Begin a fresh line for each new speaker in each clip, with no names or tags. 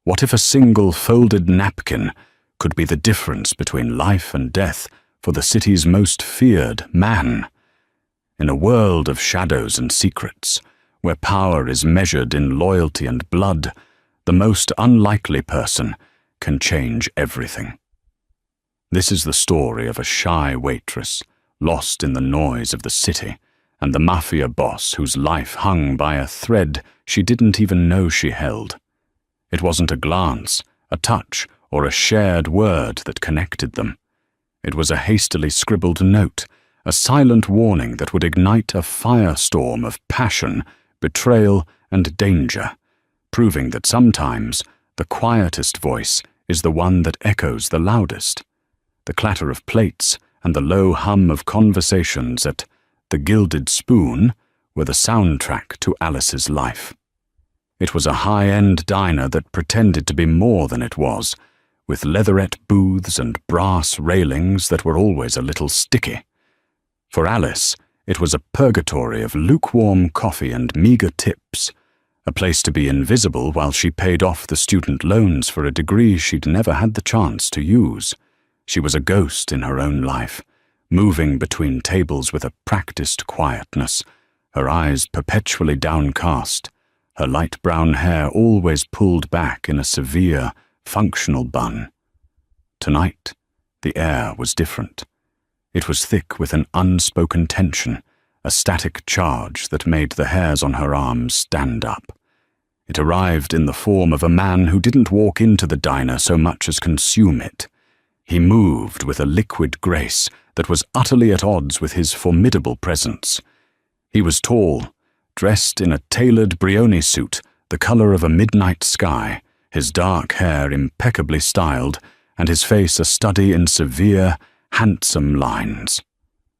What if a single folded napkin could be the difference between life and death for the city's most feared man? In a world of shadows and secrets, where power is measured in loyalty and blood, the most unlikely person can change everything. This is the story of a shy waitress, lost in the noise of the city, and the Mafia Boss whose life hung by a thread she didn't even know she held. It wasn't a glance, a touch, or a shared word that connected them. It was a hastily scribbled note, a silent warning that would ignite a firestorm of passion, betrayal, and danger, proving that sometimes the quietest voice is the one that echoes the loudest. The clatter of plates and the low hum of conversations at the Gilded Spoon were the soundtrack to Alice's life. It was a high-end diner that pretended to be more than it was, with leatherette booths and brass railings that were always a little sticky. For Alice, it was a purgatory of lukewarm coffee and meager tips, a place to be invisible while she paid off the student loans for a degree she'd never had the chance to use. She was a ghost in her own life, moving between tables with a practiced quietness, her eyes perpetually downcast, her light brown hair always pulled back in a severe, functional bun. Tonight, the air was different. It was thick with an unspoken tension, a static charge that made the hairs on her arms stand up. It arrived in the form of a man who didn't walk into the diner so much as consume it. He moved with a liquid grace that was utterly at odds with his formidable presence. He was tall, dressed in a tailored Brioni suit, the color of a midnight sky, his dark hair impeccably styled, and his face a study in severe, handsome lines.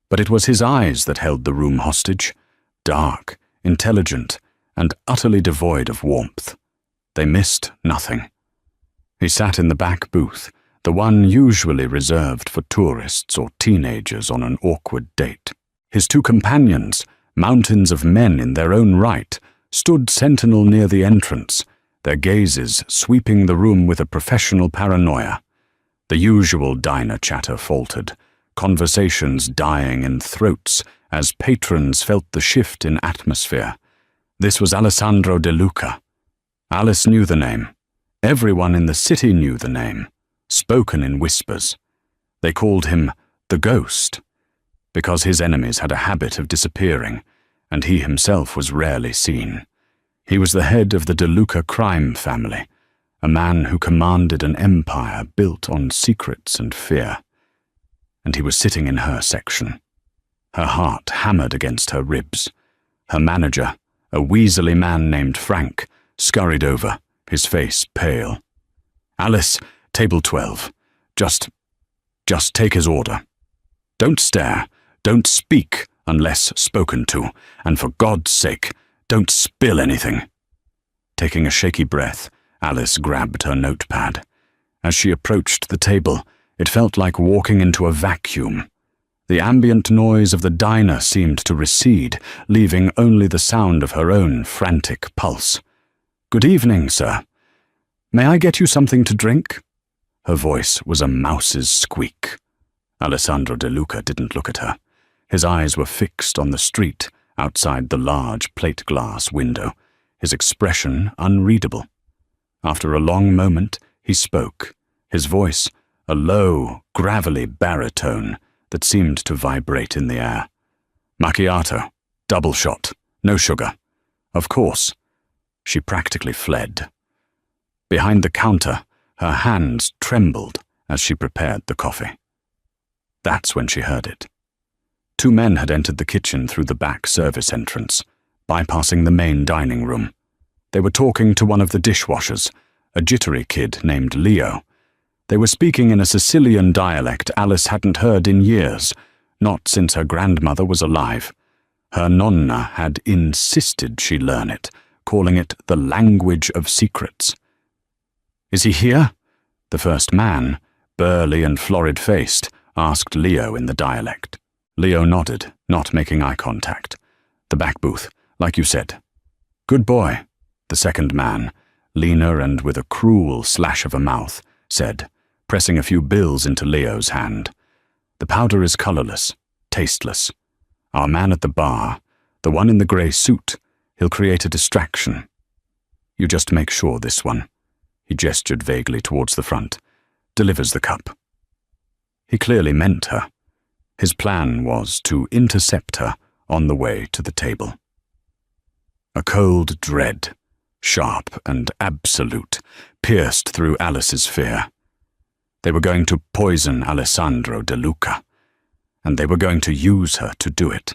But it was his eyes that held the room hostage, dark, intelligent, and utterly devoid of warmth. They missed nothing. He sat in the back booth, the one usually reserved for tourists or teenagers on an awkward date. His two companions, mountains of men in their own right, stood sentinel near the entrance, their gazes sweeping the room with a professional paranoia. The usual diner chatter faltered, conversations dying in throats as patrons felt the shift in atmosphere. This was Alessandro De Luca. Alice knew the name. Everyone in the city knew the name, spoken in whispers. They called him the Ghost, because his enemies had a habit of disappearing, and he himself was rarely seen. He was the head of the De Luca crime family, a man who commanded an empire built on secrets and fear. And he was sitting in her section. Her heart hammered against her ribs. Her manager, a weaselly man named Frank, scurried over, his face pale. "Alice, table 12. Just take his order. Don't stare, don't speak unless spoken to, and for God's sake, don't spill anything." Taking a shaky breath, Alice grabbed her notepad. As she approached the table, it felt like walking into a vacuum. The ambient noise of the diner seemed to recede, leaving only the sound of her own frantic pulse. "Good evening, sir. May I get you something to drink?" Her voice was a mouse's squeak. Alessandro De Luca didn't look at her. His eyes were fixed on the street outside the large plate-glass window, his expression unreadable. After a long moment, he spoke, his voice a low, gravelly baritone that seemed to vibrate in the air. "Macchiato, double shot, no sugar. Of course." She practically fled. Behind the counter, her hands trembled as she prepared the coffee. That's when she heard it. Two men had entered the kitchen through the back service entrance, bypassing the main dining room. They were talking to one of the dishwashers, a jittery kid named Leo. They were speaking in a Sicilian dialect Alice hadn't heard in years, not since her grandmother was alive. Her nonna had insisted she learn it, calling it the language of secrets. "Is he here?" The first man, burly and florid-faced, asked Leo in the dialect. Leo nodded, not making eye contact. "The back booth, like you said." "Good boy." The second man, leaner and with a cruel slash of a mouth, said, pressing a few bills into Leo's hand, "The powder is colorless, tasteless. Our man at the bar, the one in the grey suit, he'll create a distraction. You just make sure this one," he gestured vaguely towards the front, "delivers the cup." He clearly meant her. His plan was to intercept her on the way to the table. A cold dread, sharp and absolute, pierced through Alice's fear. They were going to poison Alessandro De Luca, and they were going to use her to do it.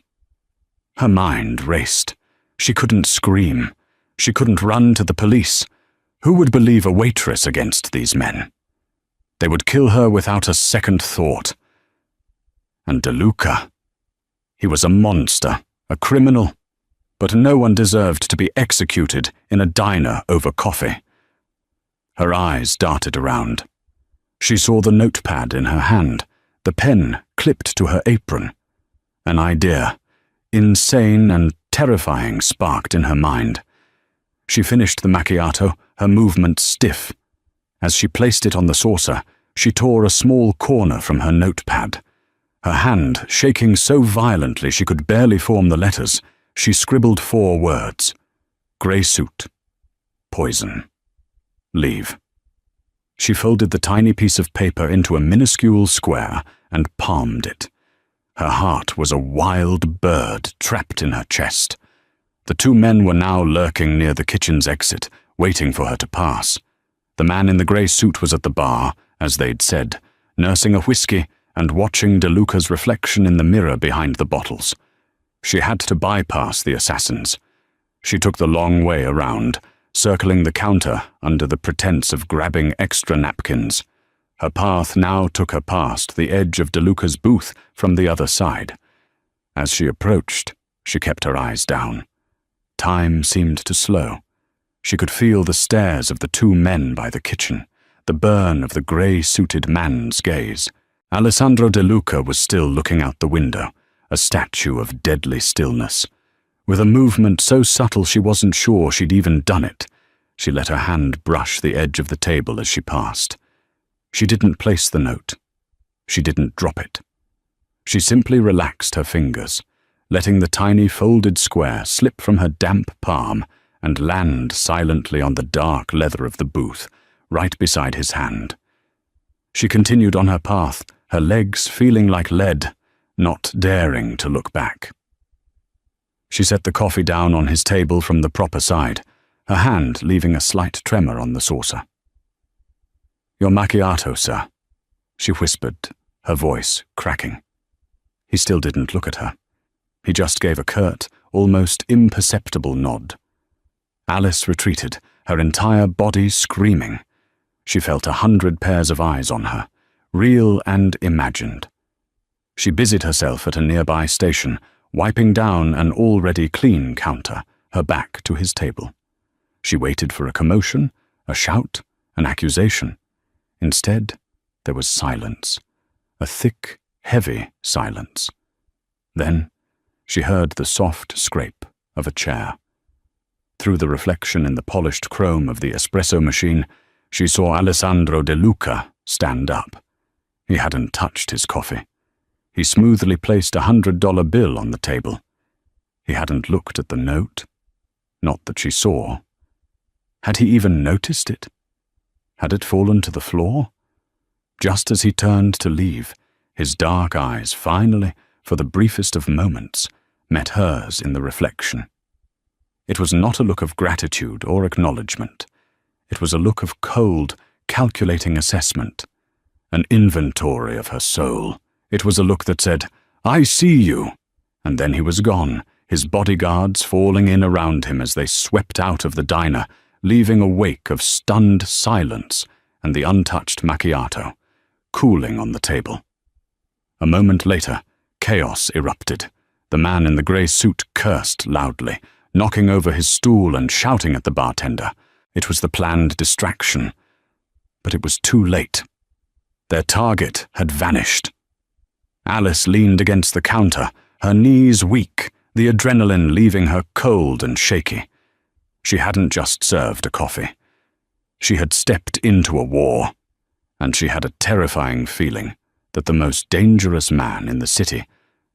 Her mind raced. She couldn't scream. She couldn't run to the police. Who would believe a waitress against these men? They would kill her without a second thought. And De Luca, he was a monster, a criminal, but no one deserved to be executed in a diner over coffee. Her eyes darted around. She saw the notepad in her hand, the pen clipped to her apron. An idea, insane and terrifying, sparked in her mind. She finished the macchiato, her movement stiff. As she placed it on the saucer, she tore a small corner from her notepad. Her hand shaking so violently she could barely form the letters, she scribbled 4 words. Grey suit. Poison. Leave. She folded the tiny piece of paper into a minuscule square and palmed it. Her heart was a wild bird trapped in her chest. The 2 men were now lurking near the kitchen's exit, waiting for her to pass. The man in the grey suit was at the bar, as they'd said, nursing a whiskey and watching De Luca's reflection in the mirror behind the bottles. She had to bypass the assassins. She took the long way around, circling the counter under the pretense of grabbing extra napkins. Her path now took her past the edge of De Luca's booth from the other side. As she approached, she kept her eyes down. Time seemed to slow. She could feel the stares of the 2 men by the kitchen, the burn of the grey-suited man's gaze. Alessandro De Luca was still looking out the window, a statue of deadly stillness. With a movement so subtle she wasn't sure she'd even done it, she let her hand brush the edge of the table as she passed. She didn't place the note. She didn't drop it. She simply relaxed her fingers, letting the tiny folded square slip from her damp palm and land silently on the dark leather of the booth, right beside his hand. She continued on her path, her legs feeling like lead, not daring to look back. She set the coffee down on his table from the proper side, her hand leaving a slight tremor on the saucer. "Your macchiato, sir," she whispered, her voice cracking. He still didn't look at her. He just gave a curt, almost imperceptible nod. Alice retreated, her entire body screaming. She felt 100 pairs of eyes on her, real and imagined. She busied herself at a nearby station, wiping down an already clean counter, her back to his table. She waited for a commotion, a shout, an accusation. Instead, there was silence, a thick, heavy silence. Then, she heard the soft scrape of a chair. Through the reflection in the polished chrome of the espresso machine, she saw Alessandro De Luca stand up. He hadn't touched his coffee. He smoothly placed a $100 bill on the table. He hadn't looked at the note. Not that she saw. Had he even noticed it? Had it fallen to the floor? Just as he turned to leave, his dark eyes finally, for the briefest of moments, met hers in the reflection. It was not a look of gratitude or acknowledgement. It was a look of cold, calculating assessment, an inventory of her soul. It was a look that said, "I see you," and then he was gone, his bodyguards falling in around him as they swept out of the diner, leaving a wake of stunned silence and the untouched macchiato, cooling on the table. A moment later, chaos erupted. The man in the grey suit cursed loudly, knocking over his stool and shouting at the bartender. It was the planned distraction. But it was too late. Their target had vanished. Alice leaned against the counter, her knees weak, the adrenaline leaving her cold and shaky. She hadn't just served a coffee. She had stepped into a war, and she had a terrifying feeling that the most dangerous man in the city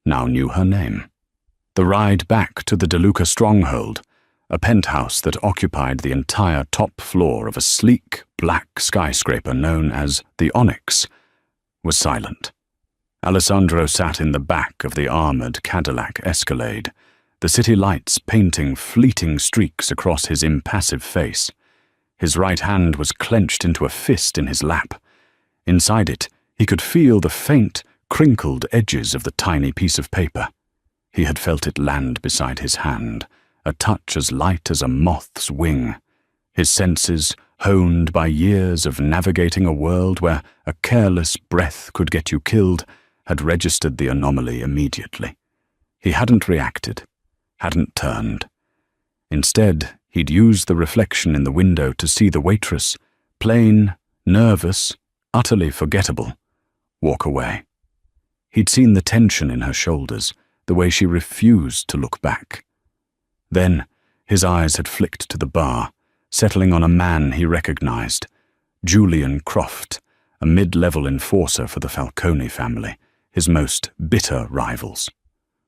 now knew her name. The ride back to the DeLuca stronghold, a penthouse that occupied the entire top floor of a sleek, black skyscraper known as the Onyx, was silent. Alessandro sat in the back of the armored Cadillac Escalade, the city lights painting fleeting streaks across his impassive face. His right hand was clenched into a fist in his lap. Inside it, he could feel the faint, crinkled edges of the tiny piece of paper. He had felt it land beside his hand, a touch as light as a moth's wing. His senses, honed by years of navigating a world where a careless breath could get you killed, had registered the anomaly immediately. He hadn't reacted, hadn't turned. Instead, he'd used the reflection in the window to see the waitress, plain, nervous, utterly forgettable, walk away. He'd seen the tension in her shoulders, the way she refused to look back. Then, his eyes had flicked to the bar, settling on a man he recognized, Julian Croft, a mid-level enforcer for the Falcone family, his most bitter rivals.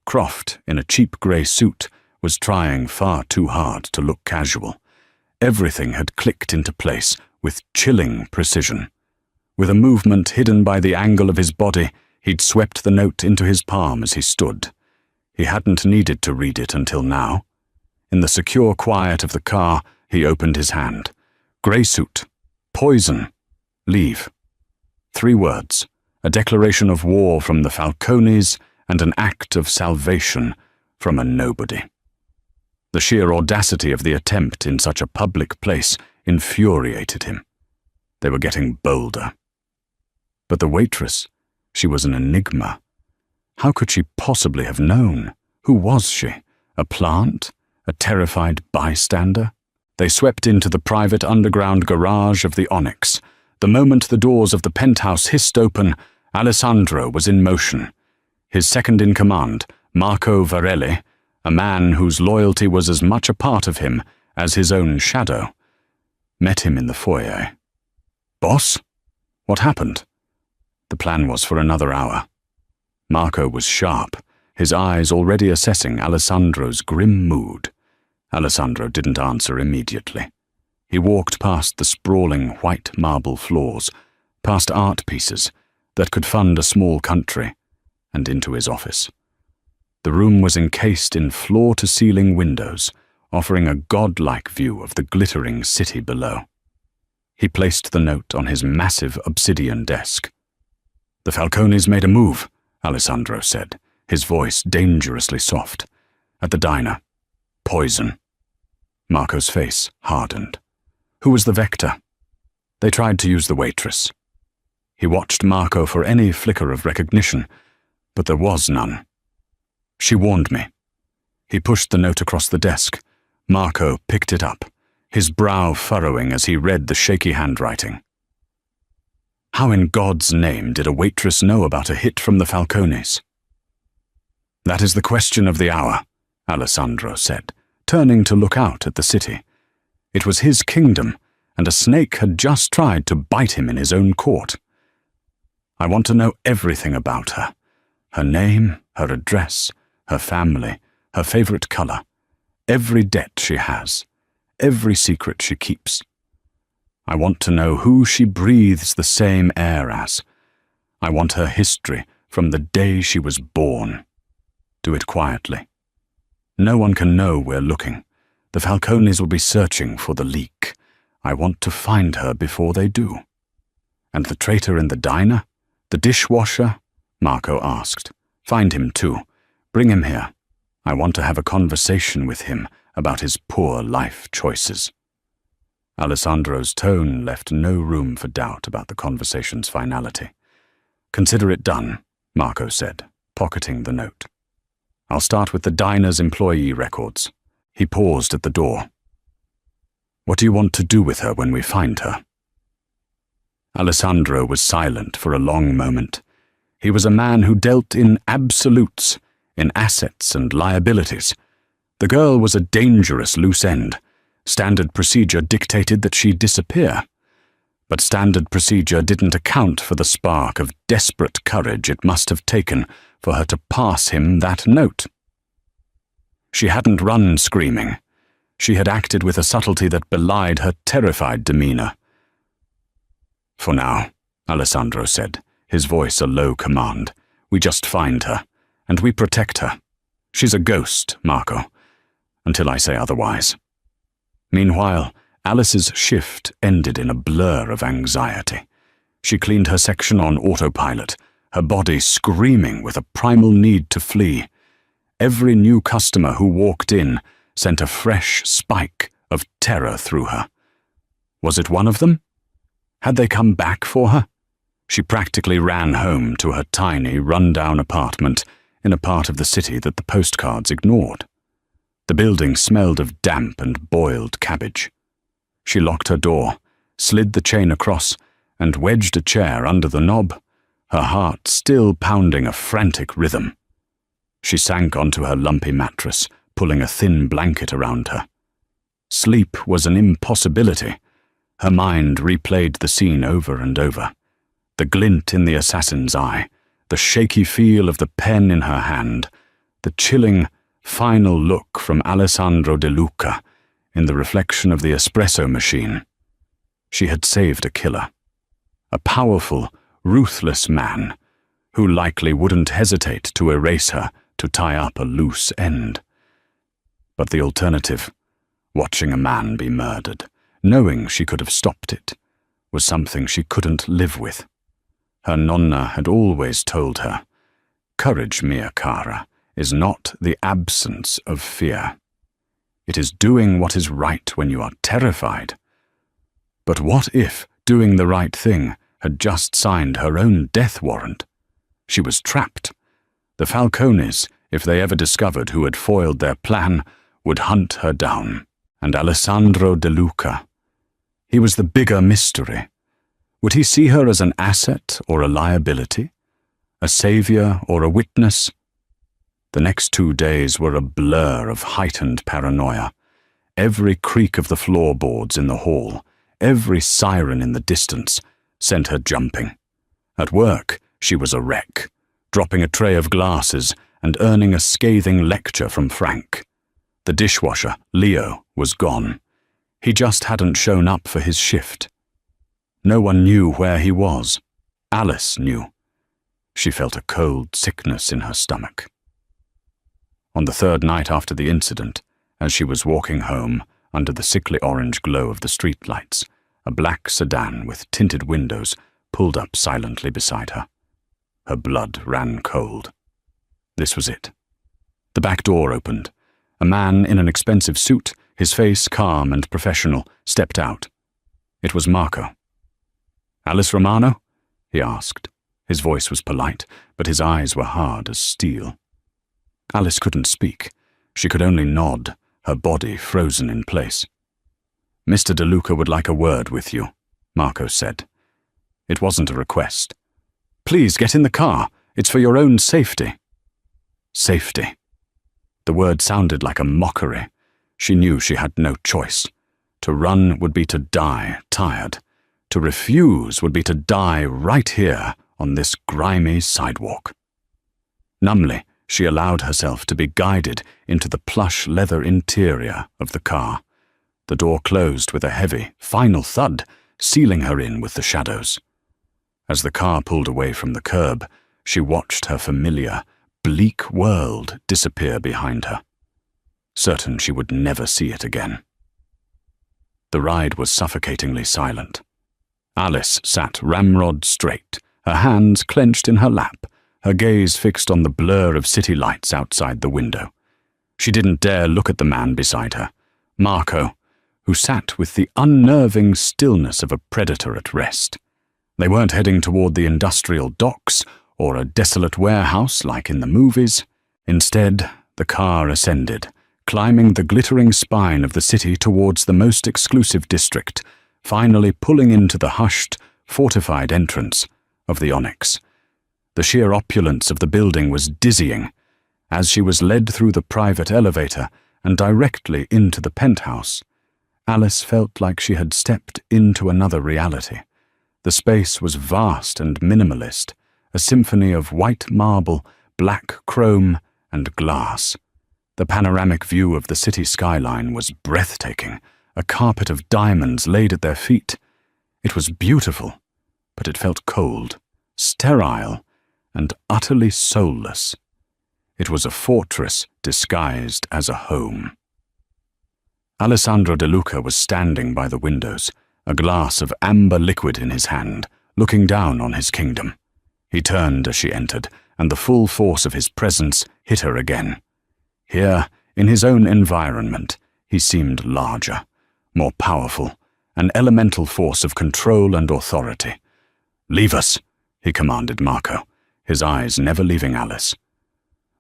Croft, in a cheap grey suit, was trying far too hard to look casual. Everything had clicked into place with chilling precision. With a movement hidden by the angle of his body, he'd swept the note into his palm as he stood. He hadn't needed to read it until now. In the secure quiet of the car, he opened his hand. Grey suit. Poison. Leave. 3 words. A declaration of war from the Falcones and an act of salvation from a nobody. The sheer audacity of the attempt in such a public place infuriated him. They were getting bolder. But the waitress, she was an enigma. How could she possibly have known? Who was she? A plant? A terrified bystander? They swept into the private underground garage of the Onyx. The moment the doors of the penthouse hissed open, Alessandro was in motion. His second-in-command, Marco Varelli, a man whose loyalty was as much a part of him as his own shadow, met him in the foyer. "Boss? What happened?" The plan was for another hour. Marco was sharp, his eyes already assessing Alessandro's grim mood. Alessandro didn't answer immediately. He walked past the sprawling white marble floors, past art pieces that could fund a small country, and into his office. The room was encased in floor-to-ceiling windows, offering a godlike view of the glittering city below. He placed the note on his massive obsidian desk. "The Falcones made a move," Alessandro said, his voice dangerously soft. "At the diner. Poison." Marco's face hardened. "Who was the vector?" "They tried to use the waitress." He watched Marco for any flicker of recognition, but there was none. "She warned me." He pushed the note across the desk. Marco picked it up, his brow furrowing as he read the shaky handwriting. How in God's name did a waitress know about a hit from the Falcones? "That is the question of the hour," Alessandro said, turning to look out at the city. It was his kingdom, and a snake had just tried to bite him in his own court. "I want to know everything about her. Her name, her address, her family, her favorite color, every debt she has, every secret she keeps. I want to know who she breathes the same air as. I want her history from the day she was born. Do it quietly. No one can know we're looking. The Falcones will be searching for the leak. I want to find her before they do." "And the traitor in the diner? The dishwasher?" Marco asked. "Find him too. Bring him here. I want to have a conversation with him about his poor life choices." Alessandro's tone left no room for doubt about the conversation's finality. "Consider it done," Marco said, pocketing the note. "I'll start with the diner's employee records." He paused at the door. "What do you want to do with her when we find her?" Alessandro was silent for a long moment. He was a man who dealt in absolutes, in assets and liabilities. The girl was a dangerous loose end, Standard procedure dictated that she disappear. But standard procedure didn't account for the spark of desperate courage it must have taken for her to pass him that note. She hadn't run screaming. She had acted with a subtlety that belied her terrified demeanor. "For now," Alessandro said, his voice a low command. "We just find her, and we protect her. She's a ghost, Marco, until I say otherwise." Meanwhile, Alice's shift ended in a blur of anxiety. She cleaned her section on autopilot, her body screaming with a primal need to flee. Every new customer who walked in sent a fresh spike of terror through her. Was it one of them? Had they come back for her? She practically ran home to her tiny, run-down apartment in a part of the city that the postcards ignored. The building smelled of damp and boiled cabbage. She locked her door, slid the chain across, and wedged a chair under the knob, her heart still pounding a frantic rhythm. She sank onto her lumpy mattress, pulling a thin blanket around her. Sleep was an impossibility. Her mind replayed the scene over and over. The glint in the assassin's eye, the shaky feel of the pen in her hand, the chilling, final look from Alessandro De Luca in the reflection of the espresso machine. She had saved a killer. A powerful, ruthless man who likely wouldn't hesitate to erase her to tie up a loose end. But the alternative, watching a man be murdered, knowing she could have stopped it, was something she couldn't live with. Her nonna had always told her, "Courage, mia cara, is not the absence of fear. It is doing what is right when you are terrified." But what if doing the right thing had just signed her own death warrant? She was trapped. The Falcones, if they ever discovered who had foiled their plan, would hunt her down. And Alessandro De Luca, he was the bigger mystery. Would he see her as an asset or a liability? A savior or a witness? The next 2 days were a blur of heightened paranoia. Every creak of the floorboards in the hall, every siren in the distance, sent her jumping. At work, she was a wreck, dropping a tray of glasses and earning a scathing lecture from Frank. The dishwasher, Leo, was gone. He just hadn't shown up for his shift. No one knew where he was. Alice knew. She felt a cold sickness in her stomach. On the third night after the incident, as she was walking home under the sickly orange glow of the streetlights, a black sedan with tinted windows pulled up silently beside her. Her blood ran cold. This was it. The back door opened. A man in an expensive suit, his face calm and professional, stepped out. It was Marco. "Alice Romano?" he asked. His voice was polite, but his eyes were hard as steel. Alice couldn't speak. She could only nod, her body frozen in place. "Mr. De Luca would like a word with you," Marco said. It wasn't a request. "Please get in the car. It's for your own safety." Safety. The word sounded like a mockery. She knew she had no choice. To run would be to die tired. To refuse would be to die right here on this grimy sidewalk. Numbly, she allowed herself to be guided into the plush leather interior of the car. The door closed with a heavy, final thud, sealing her in with the shadows. As the car pulled away from the curb, she watched her familiar, bleak world disappear behind her, certain she would never see it again. The ride was suffocatingly silent. Alice sat ramrod straight, her hands clenched in her lap, her gaze fixed on the blur of city lights outside the window. She didn't dare look at the man beside her, Marco, who sat with the unnerving stillness of a predator at rest. They weren't heading toward the industrial docks or a desolate warehouse like in the movies. Instead, the car ascended, climbing the glittering spine of the city towards the most exclusive district, finally pulling into the hushed, fortified entrance of the Onyx. The sheer opulence of the building was dizzying. As she was led through the private elevator and directly into the penthouse, Alice felt like she had stepped into another reality. The space was vast and minimalist, a symphony of white marble, black chrome, and glass. The panoramic view of the city skyline was breathtaking, a carpet of diamonds laid at their feet. It was beautiful, but it felt cold, sterile, and utterly soulless. It was a fortress disguised as a home. Alessandro De Luca was standing by the windows, a glass of amber liquid in his hand, looking down on his kingdom. He turned as she entered, and the full force of his presence hit her again. Here, in his own environment, he seemed larger, more powerful, an elemental force of control and authority. "Leave us," he commanded Marco, his eyes never leaving Alice.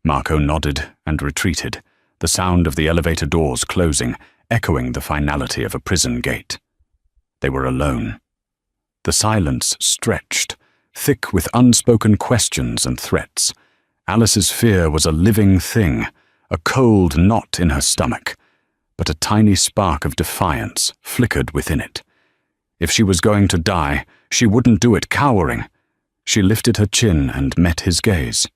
Marco nodded and retreated, the sound of the elevator doors closing, echoing the finality of a prison gate. They were alone. The silence stretched, thick with unspoken questions and threats. Alice's fear was a living thing, a cold knot in her stomach, but a tiny spark of defiance flickered within it. If she was going to die, she wouldn't do it cowering. She lifted her chin and met his gaze.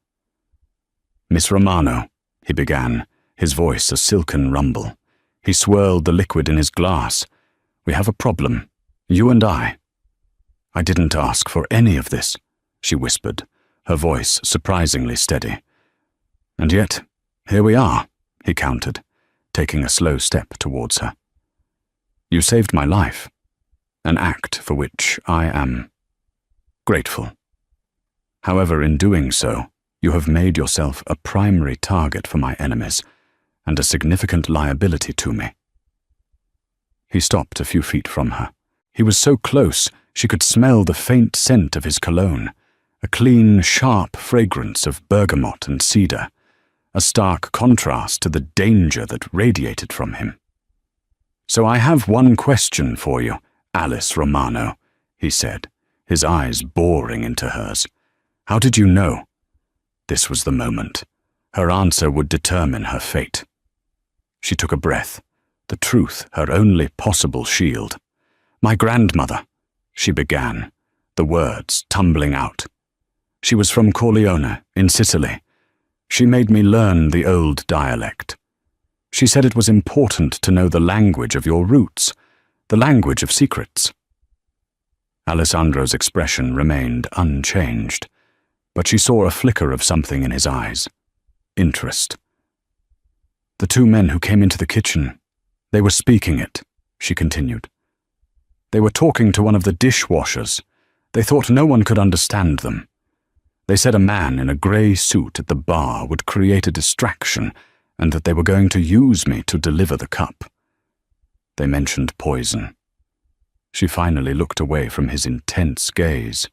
"Miss Romano," he began, his voice a silken rumble. He swirled the liquid in his glass. "We have a problem, you and I." "I didn't ask for any of this," she whispered, her voice surprisingly steady. "And yet, here we are," he countered, taking a slow step towards her. "You saved my life, an act for which I am grateful. However, in doing so, you have made yourself a primary target for my enemies, and a significant liability to me." He stopped a few feet from her. He was so close she could smell the faint scent of his cologne, a clean, sharp fragrance of bergamot and cedar, a stark contrast to the danger that radiated from him. "So I have one question for you, Alice Romano," he said, his eyes boring into hers. "How did you know?" This was the moment. Her answer would determine her fate. She took a breath, the truth her only possible shield. "My grandmother," she began, the words tumbling out. "She was from Corleone, in Sicily. She made me learn the old dialect. She said it was important to know the language of your roots, the language of secrets." Alessandro's expression remained unchanged, but she saw a flicker of something in his eyes. Interest. "The two men who came into the kitchen, they were speaking it," she continued. "They were talking to one of the dishwashers. They thought no one could understand them. They said a man in a grey suit at the bar would create a distraction, and that they were going to use me to deliver the cup. They mentioned poison." She finally looked away from his intense gaze,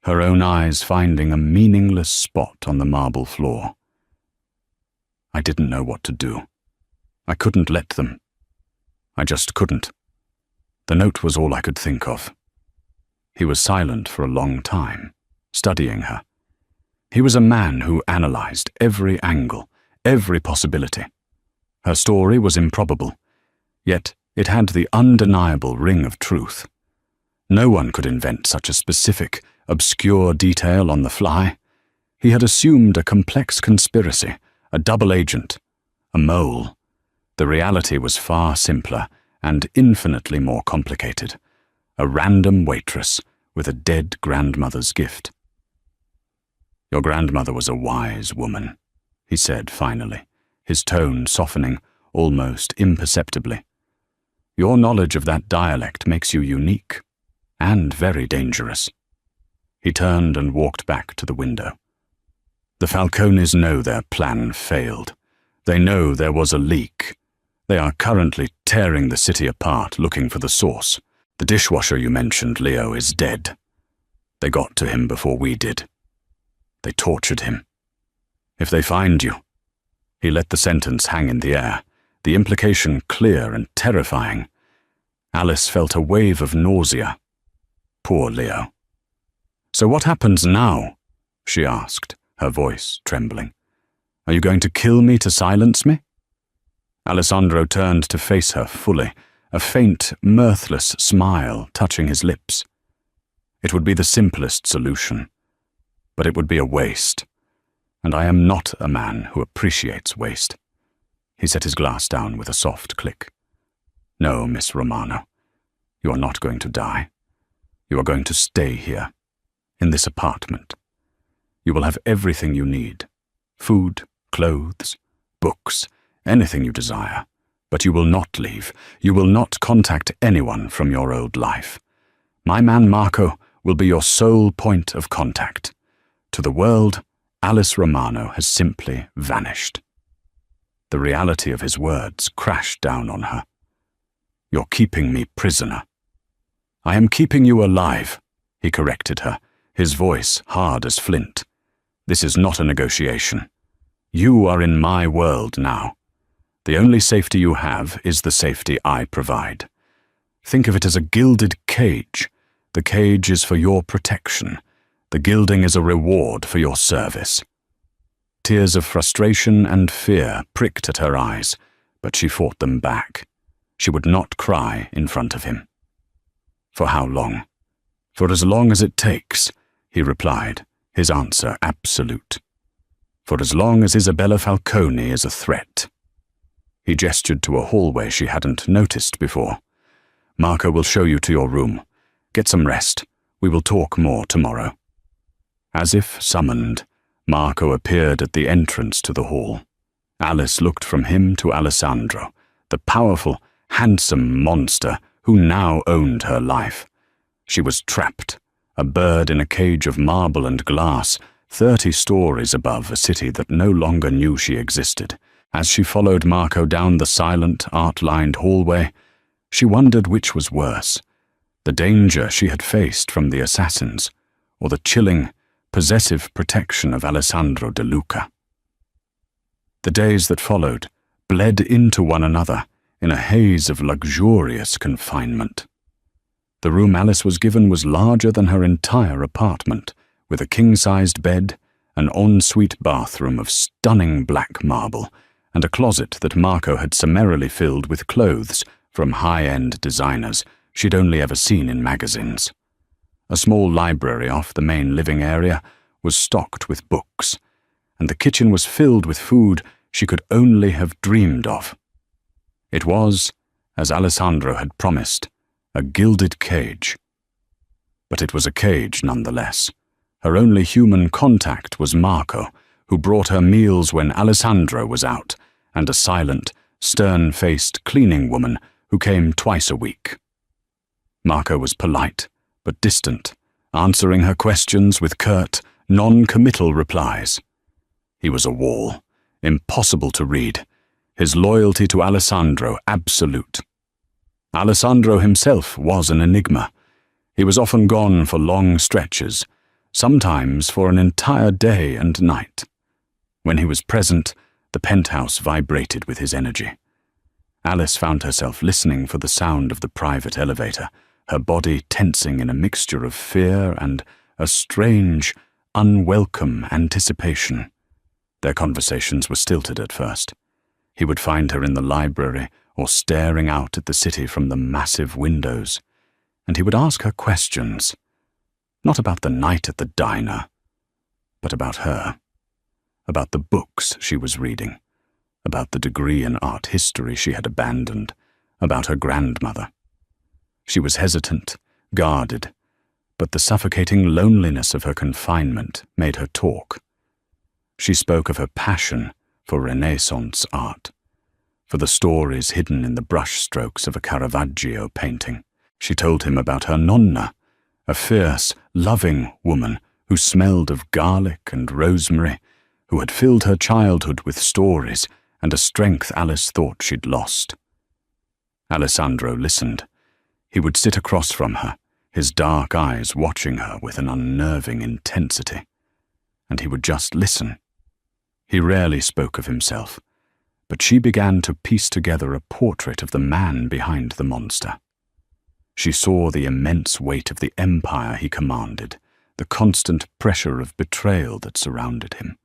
her own eyes finding a meaningless spot on the marble floor. "I didn't know what to do. I couldn't let them. I just couldn't. The note was all I could think of." He was silent for a long time, studying her. He was a man who analyzed every angle, every possibility. Her story was improbable, yet it had the undeniable ring of truth. No one could invent such a specific, obscure detail on the fly. He had assumed a complex conspiracy, a double agent, a mole. The reality was far simpler and infinitely more complicated. A random waitress with a dead grandmother's gift. "Your grandmother was a wise woman," he said finally, his tone softening almost imperceptibly. "Your knowledge of that dialect makes you unique and very dangerous." He turned and walked back to the window. "The Falcones know their plan failed. They know there was a leak. They are currently tearing the city apart looking for the source. The dishwasher you mentioned, Leo, is dead. They got to him before we did. They tortured him. If they find you..." He let the sentence hang in the air, the implication clear and terrifying. Alice felt a wave of nausea. Poor Leo. "So what happens now?" she asked, her voice trembling. "Are you going to kill me to silence me?" Alessandro turned to face her fully, a faint, mirthless smile touching his lips. It would be the simplest solution, but it would be a waste, and I am not a man who appreciates waste. He set his glass down with a soft click. No, Miss Romano, you are not going to die. You are going to stay here, in this apartment. You will have everything you need: food, clothes, books, anything you desire. But you will not leave. You will not contact anyone from your old life. My man Marco will be your sole point of contact. To the world, Alice Romano has simply vanished. The reality of his words crashed down on her. You're keeping me prisoner. I am keeping you alive, he corrected her, his voice hard as flint. This is not a negotiation. You are in my world now. The only safety you have is the safety I provide. Think of it as a gilded cage. The cage is for your protection. The gilding is a reward for your service. Tears of frustration and fear pricked at her eyes, but she fought them back. She would not cry in front of him. For how long? For as long as it takes, he replied, his answer absolute. For as long as Isabella Falcone is a threat. He gestured to a hallway she hadn't noticed before. Marco will show you to your room. Get some rest. We will talk more tomorrow. As if summoned, Marco appeared at the entrance to the hall. Alice looked from him to Alessandro, the powerful, handsome monster who now owned her life. She was trapped, a bird in a cage of marble and glass, 30 stories above a city that no longer knew she existed. As she followed Marco down the silent, art-lined hallway, she wondered which was worse, the danger she had faced from the assassins, or the chilling, possessive protection of Alessandro De Luca. The days that followed bled into one another in a haze of luxurious confinement. The room Alice was given was larger than her entire apartment, with a king-sized bed, an ensuite bathroom of stunning black marble, and a closet that Marco had summarily filled with clothes from high-end designers she'd only ever seen in magazines. A small library off the main living area was stocked with books, and the kitchen was filled with food she could only have dreamed of. It was, as Alessandro had promised, a gilded cage. But it was a cage nonetheless. Her only human contact was Marco, who brought her meals when Alessandro was out, and a silent, stern-faced cleaning woman who came twice a week. Marco was polite, but distant, answering her questions with curt, non-committal replies. He was a wall, impossible to read, his loyalty to Alessandro absolute. Alessandro himself was an enigma. He was often gone for long stretches, sometimes for an entire day and night. When he was present, the penthouse vibrated with his energy. Alice found herself listening for the sound of the private elevator, her body tensing in a mixture of fear and a strange, unwelcome anticipation. Their conversations were stilted at first. He would find her in the library or staring out at the city from the massive windows, and he would ask her questions, not about the night at the diner, but about her, about the books she was reading, about the degree in art history she had abandoned, about her grandmother. She was hesitant, guarded, but the suffocating loneliness of her confinement made her talk. She spoke of her passion for Renaissance art, for the stories hidden in the brushstrokes of a Caravaggio painting. She told him about her nonna, a fierce, loving woman who smelled of garlic and rosemary, who had filled her childhood with stories and a strength Alice thought she'd lost. Alessandro listened. He would sit across from her, his dark eyes watching her with an unnerving intensity, and he would just listen. He rarely spoke of himself, but she began to piece together a portrait of the man behind the monster. She saw the immense weight of the empire he commanded, the constant pressure of betrayal that surrounded him.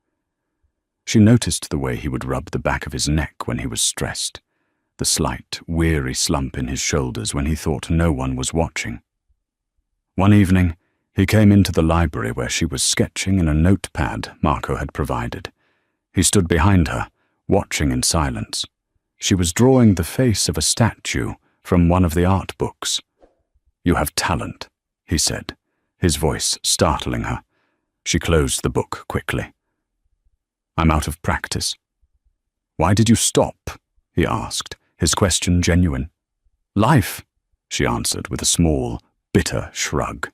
She noticed the way he would rub the back of his neck when he was stressed, the slight, weary slump in his shoulders when he thought no one was watching. One evening, he came into the library where she was sketching in a notepad Marco had provided. He stood behind her, watching in silence. She was drawing the face of a statue from one of the art books. "You have talent," he said, his voice startling her. She closed the book quickly. "I'm out of practice." "Why did you stop?" he asked, his question genuine. "Life," she answered with a small, bitter shrug.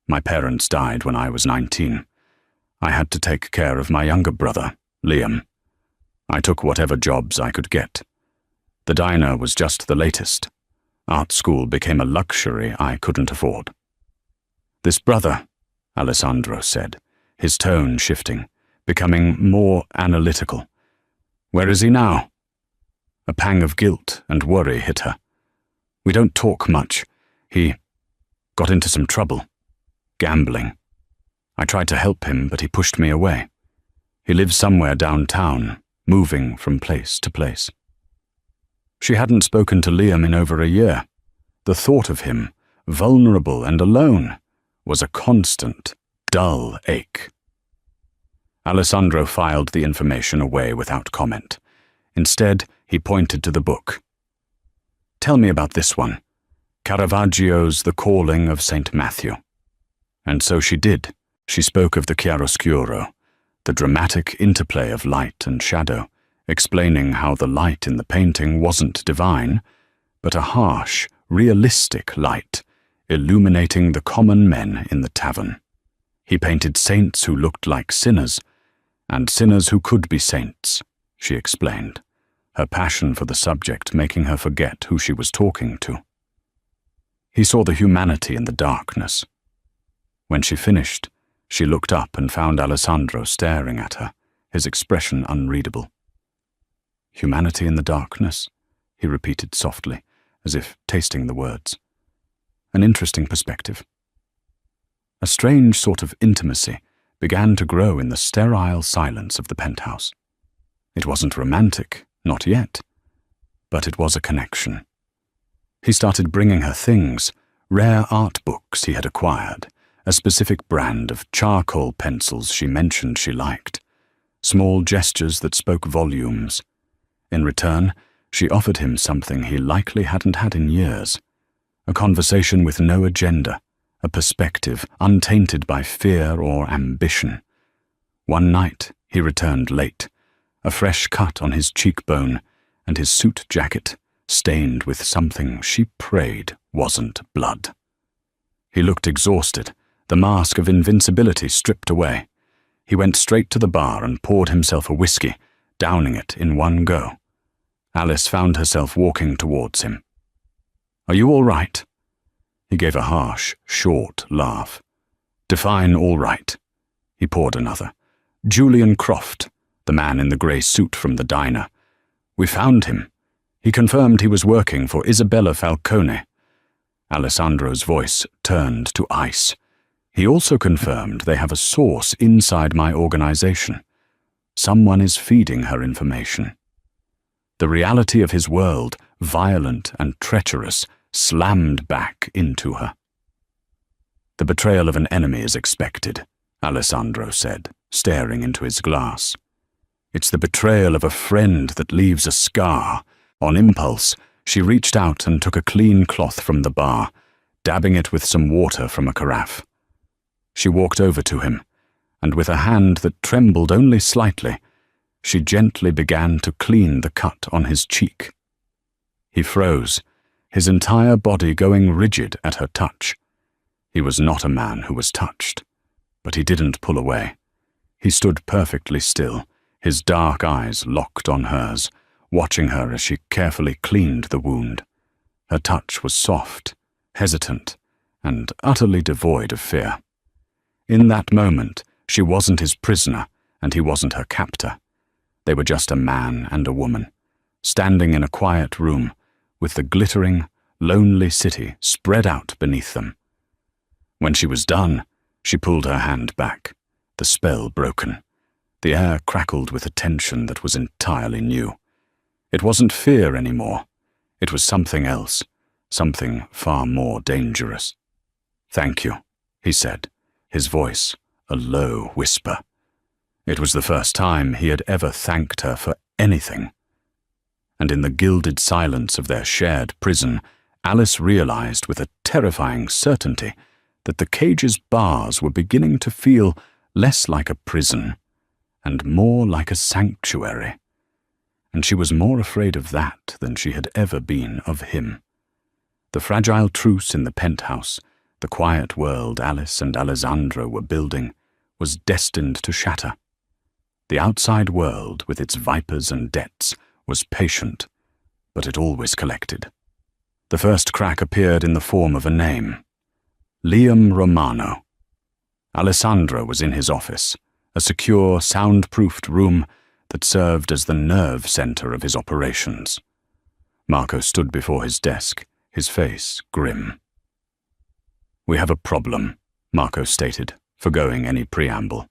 "My parents died when I was 19. I had to take care of my younger brother, Liam. I took whatever jobs I could get. The diner was just the latest. Art school became a luxury I couldn't afford." "This brother," Alessandro said, his tone shifting, becoming more analytical. "Where is he now?" A pang of guilt and worry hit her. "We don't talk much. He got into some trouble. Gambling. I tried to help him, but he pushed me away. He lives somewhere downtown, moving from place to place." She hadn't spoken to Liam in over a year. The thought of him, vulnerable and alone, was a constant, dull ache. Alessandro filed the information away without comment. Instead, he pointed to the book. "Tell me about this one, Caravaggio's The Calling of St. Matthew." And so she did. She spoke of the chiaroscuro, the dramatic interplay of light and shadow, explaining how the light in the painting wasn't divine, but a harsh, realistic light, illuminating the common men in the tavern. He painted saints who looked like sinners, and sinners who could be saints, she explained, her passion for the subject making her forget who she was talking to. He saw the humanity in the darkness. When she finished, she looked up and found Alessandro staring at her, his expression unreadable. "Humanity in the darkness," he repeated softly, as if tasting the words. An interesting perspective. A strange sort of intimacy began to grow in the sterile silence of the penthouse. It wasn't romantic, not yet, but it was a connection. He started bringing her things, rare art books he had acquired, a specific brand of charcoal pencils she mentioned she liked, small gestures that spoke volumes. In return, she offered him something he likely hadn't had in years, a conversation with no agenda, a perspective untainted by fear or ambition. One night, he returned late, a fresh cut on his cheekbone and his suit jacket stained with something she prayed wasn't blood. He looked exhausted, the mask of invincibility stripped away. He went straight to the bar and poured himself a whiskey, downing it in one go. Alice found herself walking towards him. "Are you all right?" He gave a harsh, short laugh. "Define all right." He poured another. "Julian Croft, the man in the grey suit from the diner. We found him. He confirmed he was working for Isabella Falcone." Alessandro's voice turned to ice. "He also confirmed they have a source inside my organization. Someone is feeding her information." The reality of his world, violent and treacherous, slammed back into her. "The betrayal of an enemy is expected," Alessandro said, staring into his glass. "It's the betrayal of a friend that leaves a scar." On impulse, she reached out and took a clean cloth from the bar, dabbing it with some water from a carafe. She walked over to him, and with a hand that trembled only slightly, she gently began to clean the cut on his cheek. He froze, his entire body going rigid at her touch. He was not a man who was touched, but he didn't pull away. He stood perfectly still, his dark eyes locked on hers, watching her as she carefully cleaned the wound. Her touch was soft, hesitant, and utterly devoid of fear. In that moment, she wasn't his prisoner, and he wasn't her captor. They were just a man and a woman, standing in a quiet room, with the glittering, lonely city spread out beneath them. When she was done, she pulled her hand back, the spell broken. The air crackled with a tension that was entirely new. It wasn't fear anymore. It was something else, something far more dangerous. "Thank you," he said, his voice a low whisper. It was the first time he had ever thanked her for anything. And in the gilded silence of their shared prison, Alice realized with a terrifying certainty that the cage's bars were beginning to feel less like a prison and more like a sanctuary. And she was more afraid of that than she had ever been of him. The fragile truce in the penthouse, the quiet world Alice and Alessandro were building, was destined to shatter. The outside world, with its vipers and debts, was patient, but it always collected. The first crack appeared in the form of a name: Liam Romano. Alessandro was in his office, a secure, soundproofed room that served as the nerve center of his operations. Marco stood before his desk, his face grim. "We have a problem," Marco stated, forgoing any preamble.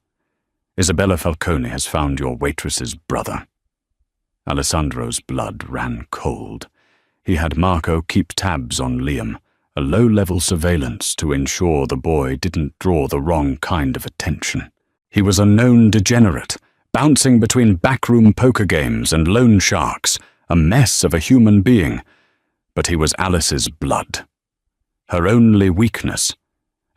"Isabella Falcone has found your waitress's brother." Alessandro's blood ran cold. He had Marco keep tabs on Liam, a low-level surveillance to ensure the boy didn't draw the wrong kind of attention. He was a known degenerate, bouncing between backroom poker games and loan sharks, a mess of a human being. But he was Alice's blood, her only weakness.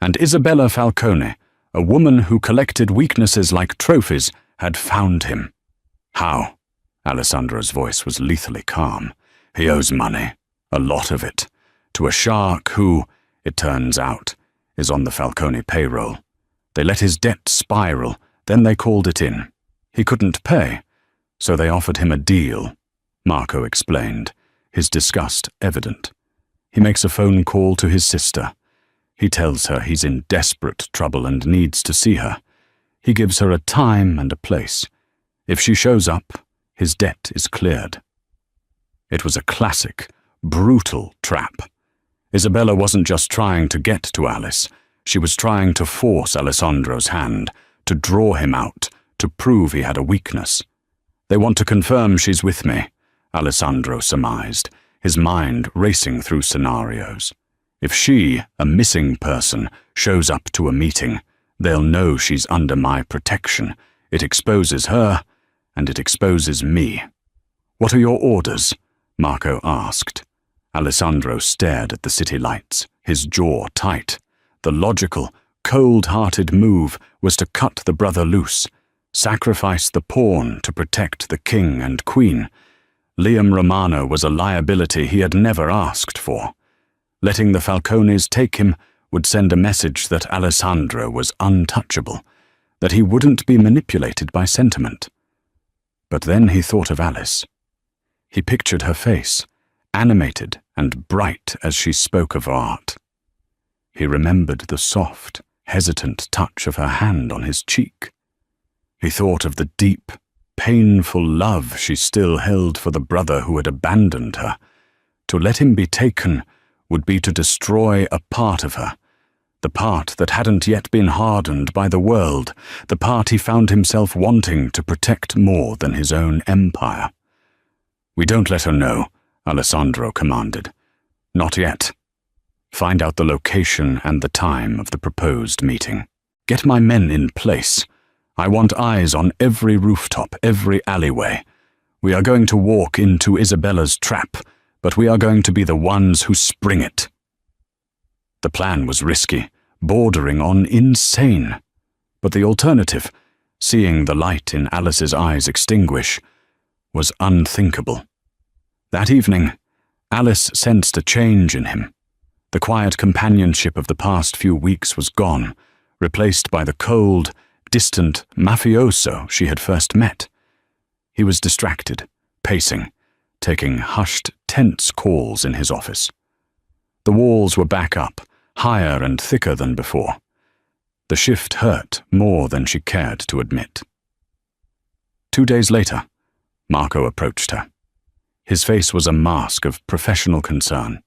And Isabella Falcone, a woman who collected weaknesses like trophies, had found him. How? Alessandro's voice was lethally calm. "He owes money, a lot of it, to a shark who, it turns out, is on the Falcone payroll. They let his debt spiral, then they called it in. He couldn't pay, so they offered him a deal," Marco explained, his disgust evident. He makes a phone call to his sister. He tells her he's in desperate trouble and needs to see her. He gives her a time and a place. If she shows up, his debt is cleared. It was a classic, brutal trap. Isabella wasn't just trying to get to Alice. She was trying to force Alessandro's hand, to draw him out, to prove he had a weakness. "They want to confirm she's with me," Alessandro surmised, his mind racing through scenarios. "If she, a missing person, shows up to a meeting, they'll know she's under my protection. It exposes her, and it exposes me." "What are your orders?" Marco asked. Alessandro stared at the city lights, his jaw tight. The logical, cold-hearted move was to cut the brother loose, sacrifice the pawn to protect the king and queen. Liam Romano was a liability he had never asked for. Letting the Falcones take him would send a message that Alessandro was untouchable, that he wouldn't be manipulated by sentiment. But then he thought of Alice. He pictured her face, animated and bright as she spoke of art. He remembered the soft, hesitant touch of her hand on his cheek. He thought of the deep, painful love she still held for the brother who had abandoned her. To let him be taken would be to destroy a part of her, the part that hadn't yet been hardened by the world, the part he found himself wanting to protect more than his own empire. "We don't let her know," Alessandro commanded. "Not yet. Find out the location and the time of the proposed meeting. Get my men in place. I want eyes on every rooftop, every alleyway. We are going to walk into Isabella's trap, but we are going to be the ones who spring it." The plan was risky, bordering on insane. But the alternative, seeing the light in Alice's eyes extinguish, was unthinkable. That evening, Alice sensed a change in him. The quiet companionship of the past few weeks was gone, replaced by the cold, distant mafioso she had first met. He was distracted, pacing, taking hushed, tense calls in his office. The walls were back up, higher and thicker than before. The shift hurt more than she cared to admit. 2 days later, Marco approached her. His face was a mask of professional concern.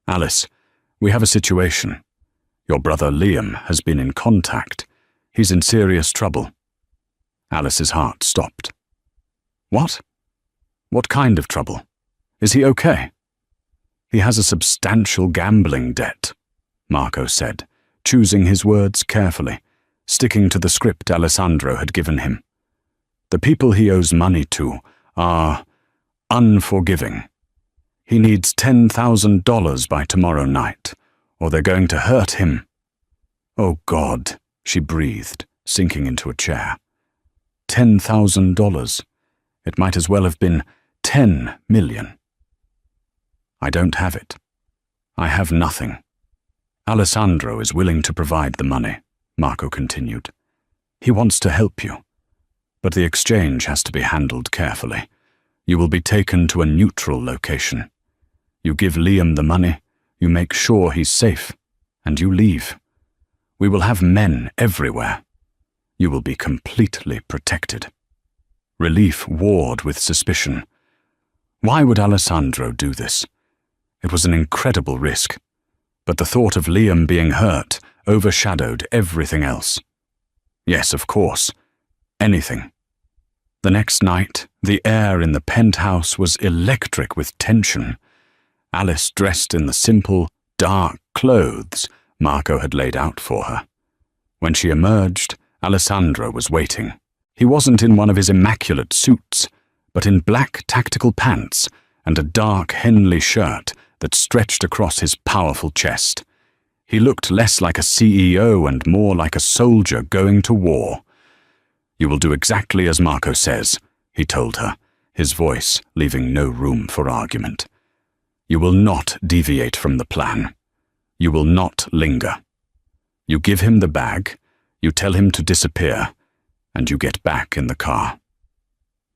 "Alice, we have a situation. Your brother Liam has been in contact. He's in serious trouble." Alice's heart stopped. "What?" What kind of trouble? Is he okay? He has a substantial gambling debt, Marco said, choosing his words carefully, sticking to the script Alessandro had given him. The people he owes money to are unforgiving. He needs $10,000 by tomorrow night, or they're going to hurt him. Oh God, she breathed, sinking into a chair. $10,000. It might as well have been 10 million. I don't have it. I have nothing. Alessandro is willing to provide the money, Marco continued. He wants to help you, but the exchange has to be handled carefully. You will be taken to a neutral location. You give Liam the money, you make sure he's safe, and you leave. We will have men everywhere. You will be completely protected. Relief warred with suspicion. Why would Alessandro do this? It was an incredible risk, but the thought of Liam being hurt overshadowed everything else. Yes, of course. Anything. The next night, the air in the penthouse was electric with tension. Alice dressed in the simple, dark clothes Marco had laid out for her. When she emerged, Alessandro was waiting. He wasn't in one of his immaculate suits, but in black tactical pants and a dark Henley shirt that stretched across his powerful chest. He looked less like a CEO and more like a soldier going to war. You will do exactly as Marco says, he told her, his voice leaving no room for argument. You will not deviate from the plan. You will not linger. You give him the bag, you tell him to disappear, and you get back in the car.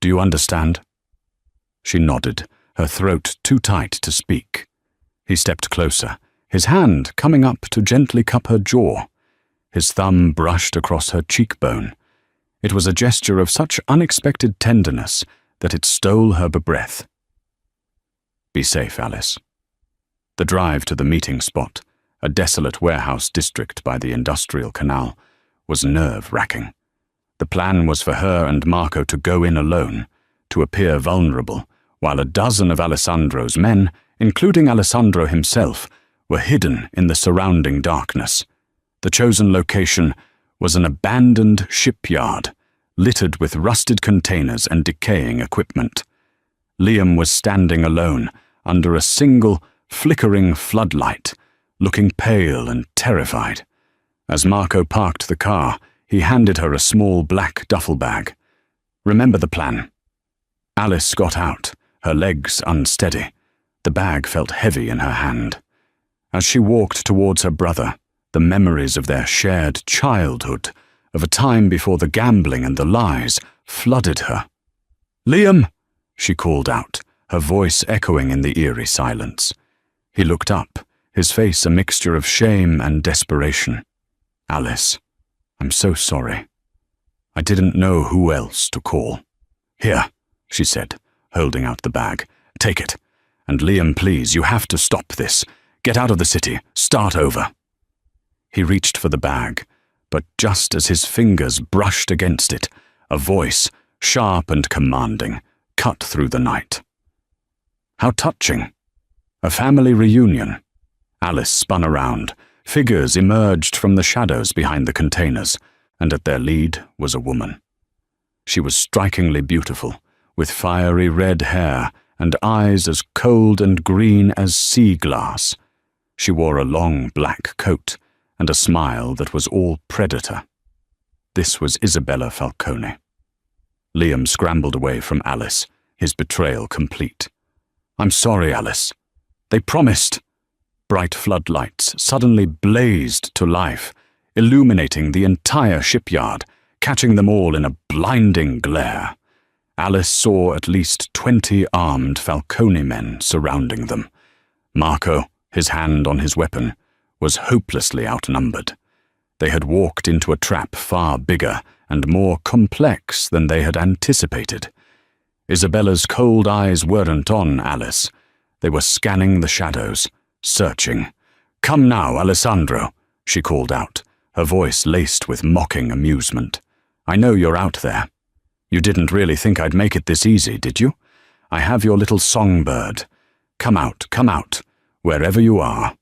Do you understand? She nodded, her throat too tight to speak. He stepped closer, his hand coming up to gently cup her jaw. His thumb brushed across her cheekbone. It was a gesture of such unexpected tenderness that it stole her breath. Be safe, Alice. The drive to the meeting spot, a desolate warehouse district by the industrial canal, was nerve-wracking. The plan was for her and Marco to go in alone, to appear vulnerable, while a dozen of Alessandro's men, including Alessandro himself, were hidden in the surrounding darkness. The chosen location was an abandoned shipyard, littered with rusted containers and decaying equipment. Liam was standing alone, under a single, flickering floodlight, looking pale and terrified. As Marco parked the car, he handed her a small black duffel bag. Remember the plan. Alice got out, her legs unsteady. The bag felt heavy in her hand. As she walked towards her brother, the memories of their shared childhood, of a time before the gambling and the lies, flooded her. "Liam!" she called out, her voice echoing in the eerie silence. He looked up, his face a mixture of shame and desperation. "Alice, I'm so sorry. I didn't know who else to call." "Here," she said, holding out the bag. "Take it. And Liam, please, you have to stop this. Get out of the city. Start over." He reached for the bag, but just as his fingers brushed against it, a voice, sharp and commanding, cut through the night. How touching. A family reunion. Alice spun around. Figures emerged from the shadows behind the containers, and at their lead was a woman. She was strikingly beautiful, with fiery red hair and eyes as cold and green as sea glass. She wore a long black coat and a smile that was all predator. This was Isabella Falcone. Liam scrambled away from Alice, his betrayal complete. "I'm sorry, Alice. They promised." Bright floodlights suddenly blazed to life, illuminating the entire shipyard, catching them all in a blinding glare. Alice saw at least 20 armed Falcone men surrounding them. Marco, his hand on his weapon, was hopelessly outnumbered. They had walked into a trap far bigger and more complex than they had anticipated. Isabella's cold eyes weren't on Alice. They were scanning the shadows, searching. "Come now, Alessandro," she called out, her voice laced with mocking amusement. "I know you're out there. You didn't really think I'd make it this easy, did you? I have your little songbird. Come out, wherever you are,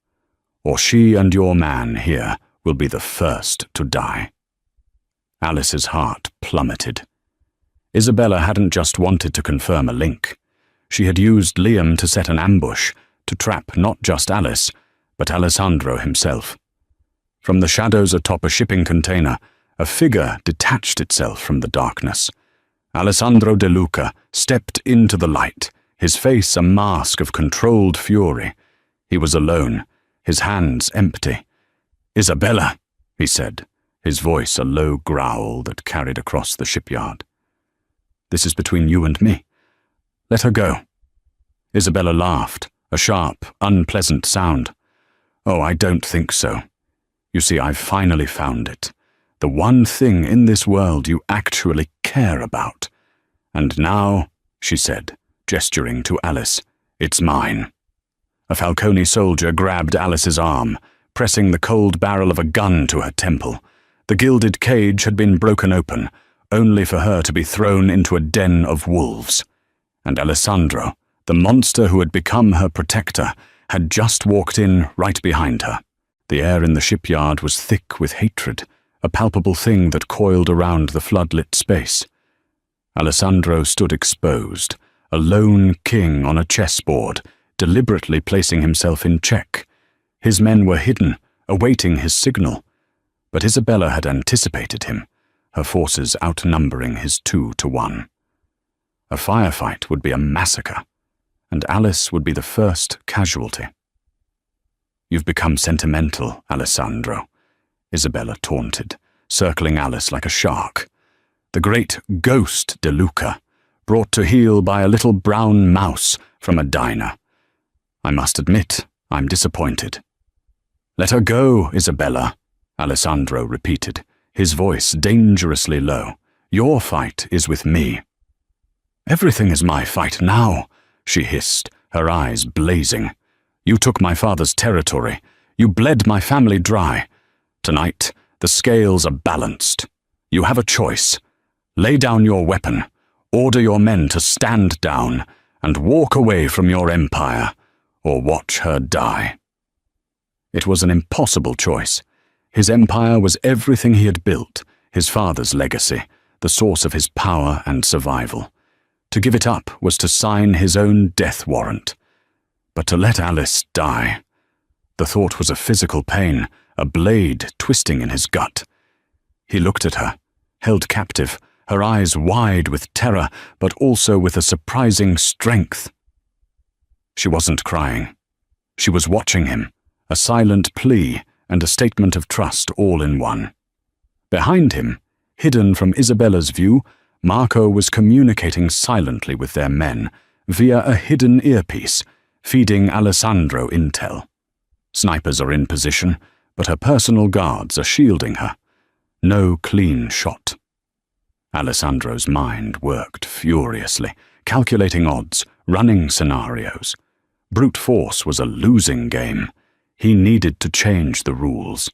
or she and your man here will be the first to die." Alice's heart plummeted. Isabella hadn't just wanted to confirm a link. She had used Liam to set an ambush, to trap not just Alice, but Alessandro himself. From the shadows atop a shipping container, a figure detached itself from the darkness. Alessandro De Luca stepped into the light, his face a mask of controlled fury. He was alone, his hands empty. "Isabella," he said, his voice a low growl that carried across the shipyard. "This is between you and me. Let her go." Isabella laughed, a sharp, unpleasant sound. "Oh, I don't think so. You see, I've finally found it. The one thing in this world you actually care about. And now," she said, gesturing to Alice, "it's mine." A Falcone soldier grabbed Alice's arm, pressing the cold barrel of a gun to her temple. The gilded cage had been broken open, only for her to be thrown into a den of wolves. And Alessandro, the monster who had become her protector, had just walked in right behind her. The air in the shipyard was thick with hatred, a palpable thing that coiled around the floodlit space. Alessandro stood exposed, a lone king on a chessboard, deliberately placing himself in check. His men were hidden, awaiting his signal. But Isabella had anticipated him, her forces outnumbering his 2-1. A firefight would be a massacre, and Alice would be the first casualty. "You've become sentimental, Alessandro," Isabella taunted, circling Alice like a shark. The great ghost De Luca, brought to heel by a little brown mouse from a diner. "I must admit, I'm disappointed." "Let her go, Isabella," Alessandro repeated, his voice dangerously low. "Your fight is with me." "Everything is my fight now," she hissed, her eyes blazing. "You took my father's territory. You bled my family dry. Tonight, the scales are balanced. You have a choice. Lay down your weapon, order your men to stand down, and walk away from your empire, or watch her die." It was an impossible choice. His empire was everything he had built, his father's legacy, the source of his power and survival. To give it up was to sign his own death warrant. But to let Alice die, the thought was a physical pain, a blade twisting in his gut. He looked at her, held captive, her eyes wide with terror, but also with a surprising strength. She wasn't crying. She was watching him, a silent plea and a statement of trust all in one. Behind him, hidden from Isabella's view, Marco was communicating silently with their men via a hidden earpiece, feeding Alessandro intel. Snipers are in position, but her personal guards are shielding her. No clean shot. Alessandro's mind worked furiously, calculating odds, running scenarios. Brute force was a losing game. He needed to change the rules.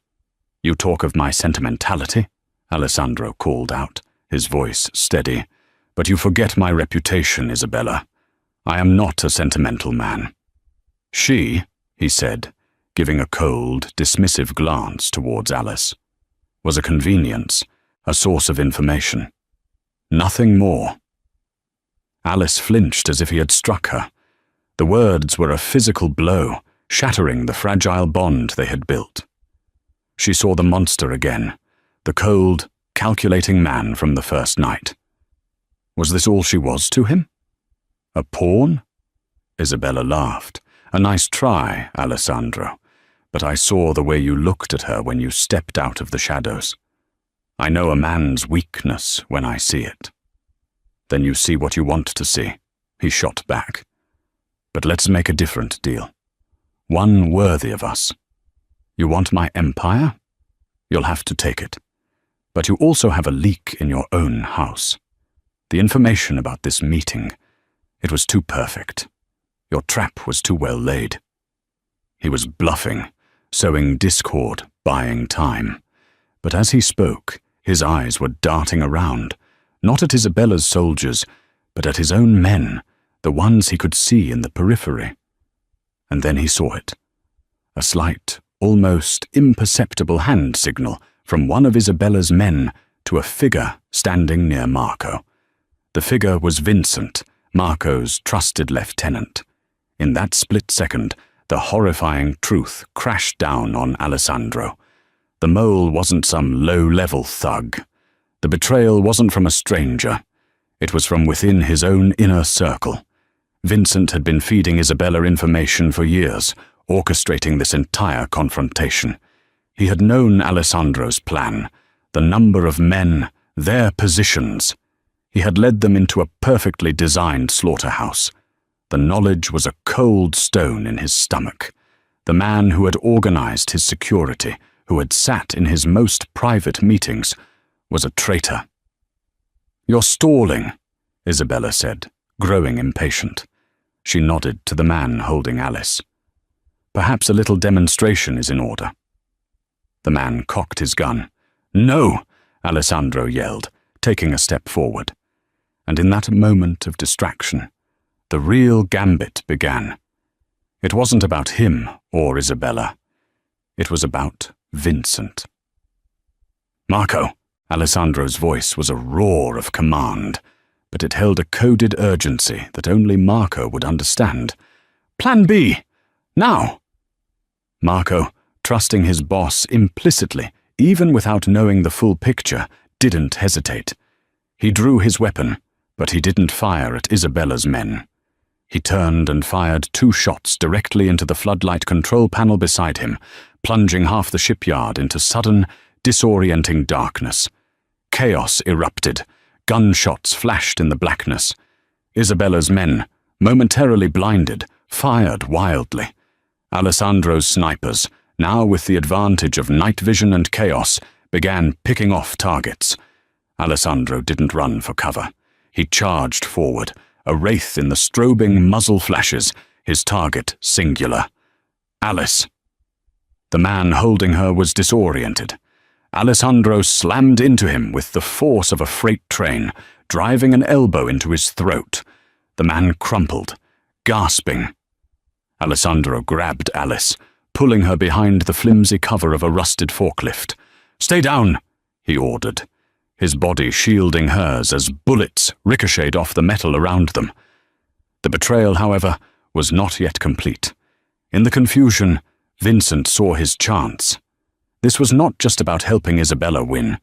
"You talk of my sentimentality," Alessandro called out, his voice steady. "But you forget my reputation, Isabella. I am not a sentimental man." "She," he said, giving a cold, dismissive glance towards Alice, "was a convenience, a source of information. Nothing more." Alice flinched as if he had struck her. The words were a physical blow, shattering the fragile bond they had built. She saw the monster again, the cold, calculating man from the first night. Was this all she was to him? A pawn? Isabella laughed. "A nice try, Alessandro, but I saw the way you looked at her when you stepped out of the shadows. I know a man's weakness when I see it." "Then you see what you want to see," he shot back. "But let's make a different deal. One worthy of us. You want my empire? You'll have to take it. But you also have a leak in your own house. The information about this meeting, it was too perfect. Your trap was too well laid." He was bluffing, sowing discord, buying time. But as he spoke, his eyes were darting around, not at Isabella's soldiers, but at his own men, the ones he could see in the periphery. And then he saw it. A slight, almost imperceptible hand signal from one of Isabella's men to a figure standing near Marco. The figure was Vincent, Marco's trusted lieutenant. In that split second, the horrifying truth crashed down on Alessandro. The mole wasn't some low-level thug. The betrayal wasn't from a stranger. It was from within his own inner circle. Vincent had been feeding Isabella information for years, orchestrating this entire confrontation. He had known Alessandro's plan, the number of men, their positions. He had led them into a perfectly designed slaughterhouse. The knowledge was a cold stone in his stomach. The man who had organized his security, who had sat in his most private meetings, was a traitor. "You're stalling," Isabella said, growing impatient. She nodded to the man holding Alice. "Perhaps a little demonstration is in order." The man cocked his gun. "No!" Alessandro yelled, taking a step forward. And in that moment of distraction, the real gambit began. It wasn't about him or Isabella. It was about Vincent. "Marco!" Alessandro's voice was a roar of command, but it held a coded urgency that only Marco would understand. "Plan B! Now!" Marco, trusting his boss implicitly, even without knowing the full picture, didn't hesitate. He drew his weapon, but he didn't fire at Isabella's men. He turned and fired 2 shots directly into the floodlight control panel beside him, plunging half the shipyard into sudden, disorienting darkness. Chaos erupted. Gunshots flashed in the blackness. Isabella's men, momentarily blinded, fired wildly. Alessandro's snipers, now with the advantage of night vision and chaos, began picking off targets. Alessandro didn't run for cover. He charged forward, a wraith in the strobing muzzle flashes, his target singular. Alice. The man holding her was disoriented. Alessandro slammed into him with the force of a freight train, driving an elbow into his throat. The man crumpled, gasping. Alessandro grabbed Alice, pulling her behind the flimsy cover of a rusted forklift. "Stay down," he ordered, his body shielding hers as bullets ricocheted off the metal around them. The betrayal, however, was not yet complete. In the confusion, Vincent saw his chance. This was not just about helping Isabella win.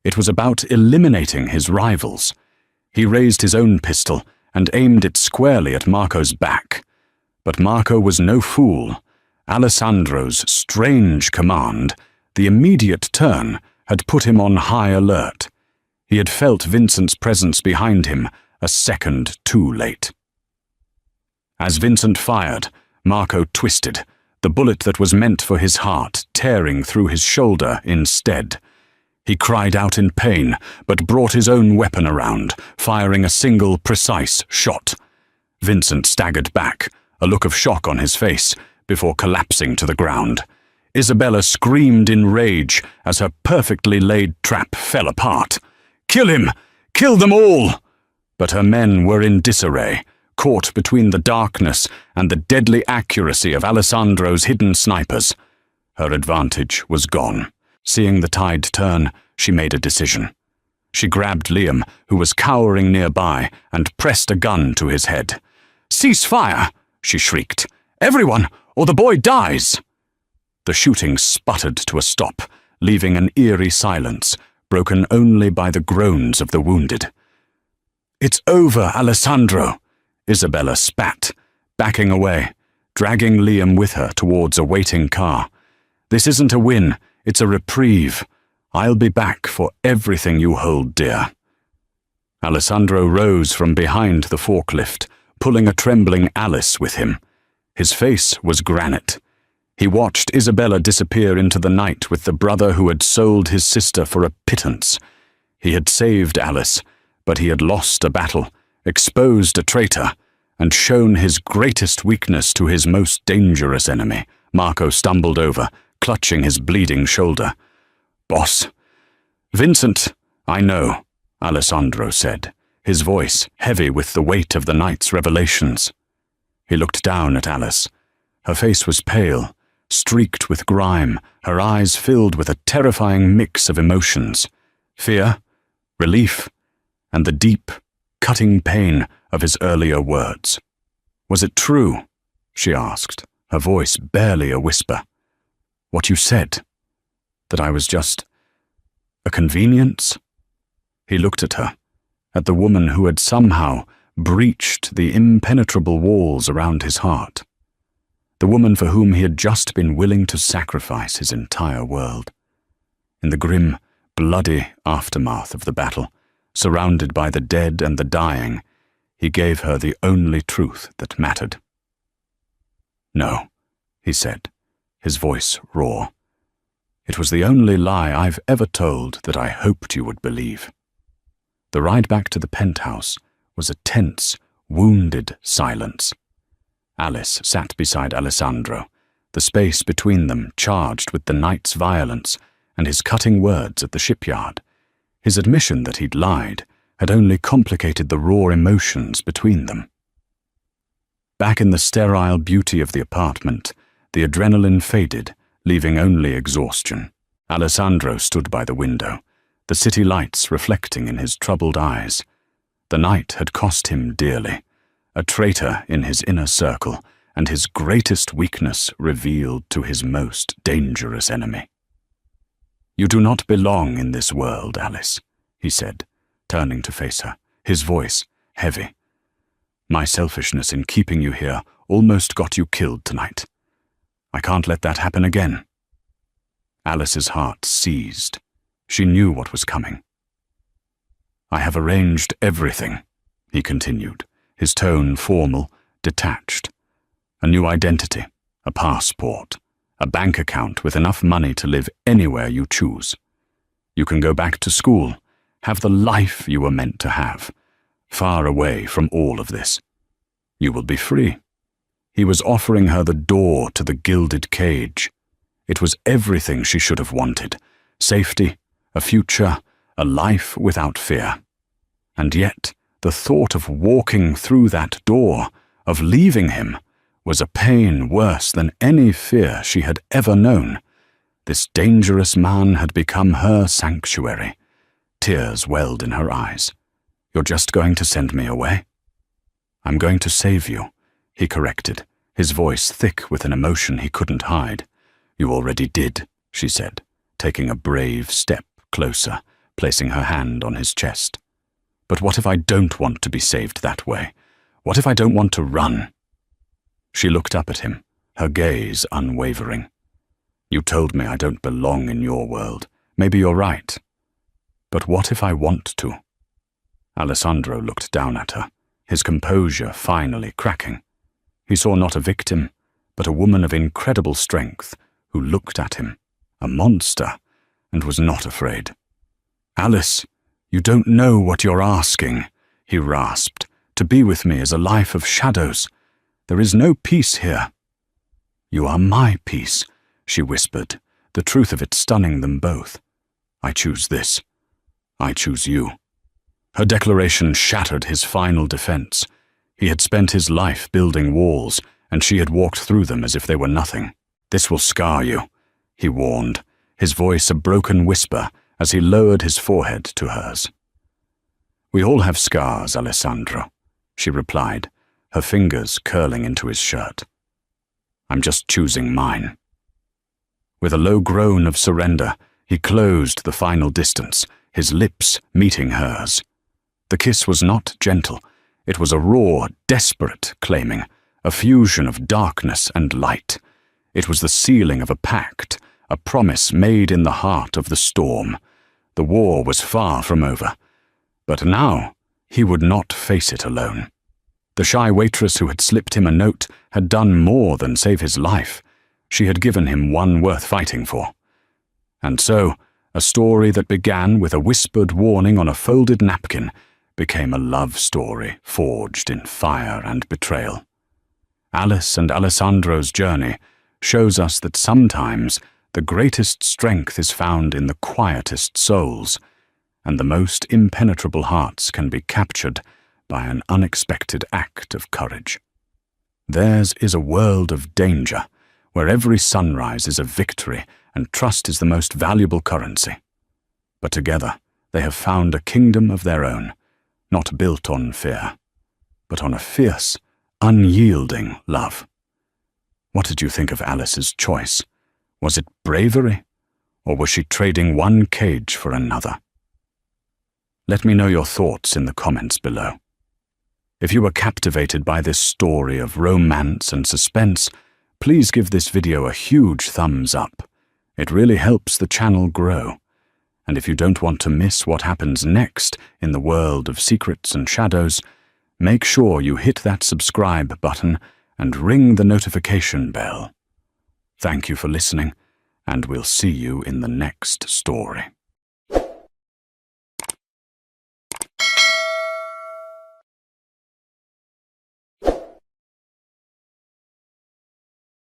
It was about eliminating his rivals. He raised his own pistol and aimed it squarely at Marco's back. But Marco was no fool. Alessandro's strange command, the immediate turn, had put him on high alert. He had felt Vincent's presence behind him a second too late. As Vincent fired, Marco twisted, the bullet that was meant for his heart tearing through his shoulder instead. He cried out in pain, but brought his own weapon around, firing a single, precise shot. Vincent staggered back, a look of shock on his face, before collapsing to the ground. Isabella screamed in rage as her perfectly laid trap fell apart. "Kill him! Kill them all!" But her men were in disarray, caught between the darkness and the deadly accuracy of Alessandro's hidden snipers. Her advantage was gone. Seeing the tide turn, she made a decision. She grabbed Liam, who was cowering nearby, and pressed a gun to his head. "Cease fire!" she shrieked. "Everyone, or the boy dies!" The shooting sputtered to a stop, leaving an eerie silence, broken only by the groans of the wounded. "It's over, Alessandro," Isabella spat, backing away, dragging Liam with her towards a waiting car. "This isn't a win, it's a reprieve. I'll be back for everything you hold dear." Alessandro rose from behind the forklift, pulling a trembling Alice with him. His face was granite. He watched Isabella disappear into the night with the brother who had sold his sister for a pittance. He had saved Alice, but he had lost a battle, exposed a traitor, and shown his greatest weakness to his most dangerous enemy. Marco stumbled over, clutching his bleeding shoulder. "Boss." "Vincent, I know," Alessandro said, his voice heavy with the weight of the night's revelations. He looked down at Alice. Her face was pale, streaked with grime, her eyes filled with a terrifying mix of emotions: fear, relief, and the deep, cutting pain of his earlier words. "Was it true?" she asked, her voice barely a whisper. "What you said? That I was just a convenience?" He looked at her, at the woman who had somehow breached the impenetrable walls around his heart, the woman for whom he had just been willing to sacrifice his entire world. In the grim, bloody aftermath of the battle, surrounded by the dead and the dying, he gave her the only truth that mattered. "No," he said, his voice raw. "It was the only lie I've ever told that I hoped you would believe." The ride back to the penthouse was a tense, wounded silence. Alice sat beside Alessandro, the space between them charged with the night's violence and his cutting words at the shipyard. His admission that he'd lied had only complicated the raw emotions between them. Back in the sterile beauty of the apartment, the adrenaline faded, leaving only exhaustion. Alessandro stood by the window, the city lights reflecting in his troubled eyes. The night had cost him dearly, a traitor in his inner circle, and his greatest weakness revealed to his most dangerous enemy. "You do not belong in this world, Alice," he said, turning to face her, his voice heavy. "My selfishness in keeping you here almost got you killed tonight. I can't let that happen again." Alice's heart seized. She knew what was coming. "I have arranged everything," he continued, his tone formal, detached. "A new identity, a passport, a bank account with enough money to live anywhere you choose. You can go back to school, have the life you were meant to have, far away from all of this. You will be free." He was offering her the door to the gilded cage. It was everything she should have wanted: safety, a future, a life without fear. And yet, the thought of walking through that door, of leaving him, was a pain worse than any fear she had ever known. This dangerous man had become her sanctuary. Tears welled in her eyes. "You're just going to send me away?" "I'm going to save you," he corrected, his voice thick with an emotion he couldn't hide. "You already did," she said, taking a brave step closer, placing her hand on his chest. "But what if I don't want to be saved that way? What if I don't want to run?" She looked up at him, her gaze unwavering. "You told me I don't belong in your world. Maybe you're right. But what if I want to?" Alessandro looked down at her, his composure finally cracking. He saw not a victim, but a woman of incredible strength who looked at him, a monster, and was not afraid. "Alice, you don't know what you're asking," he rasped. "To be with me is a life of shadows. There is no peace here." "You are my peace," she whispered, the truth of it stunning them both. "I choose this. I choose you." Her declaration shattered his final defense. He had spent his life building walls, and she had walked through them as if they were nothing. "This will scar you," he warned, his voice a broken whisper as he lowered his forehead to hers. "We all have scars, Alessandro," she replied, her fingers curling into his shirt. "I'm just choosing mine." With a low groan of surrender, he closed the final distance, his lips meeting hers. The kiss was not gentle. It was a raw, desperate claiming, a fusion of darkness and light. It was the sealing of a pact, a promise made in the heart of the storm. The war was far from over. But now, he would not face it alone. The shy waitress who had slipped him a note had done more than save his life. She had given him one worth fighting for. And so, a story that began with a whispered warning on a folded napkin became a love story forged in fire and betrayal. Alice and Alessandro's journey shows us that sometimes the greatest strength is found in the quietest souls, and the most impenetrable hearts can be captured by an unexpected act of courage. Theirs is a world of danger, where every sunrise is a victory and trust is the most valuable currency. But together, they have found a kingdom of their own, not built on fear, but on a fierce, unyielding love. What did you think of Alice's choice? Was it bravery, or was she trading one cage for another? Let me know your thoughts in the comments below. If you were captivated by this story of romance and suspense, please give this video a huge thumbs up. It really helps the channel grow. And if you don't want to miss what happens next in the world of secrets and shadows, make sure you hit that subscribe button and ring the notification bell. Thank you for listening, and we'll see you in the next story.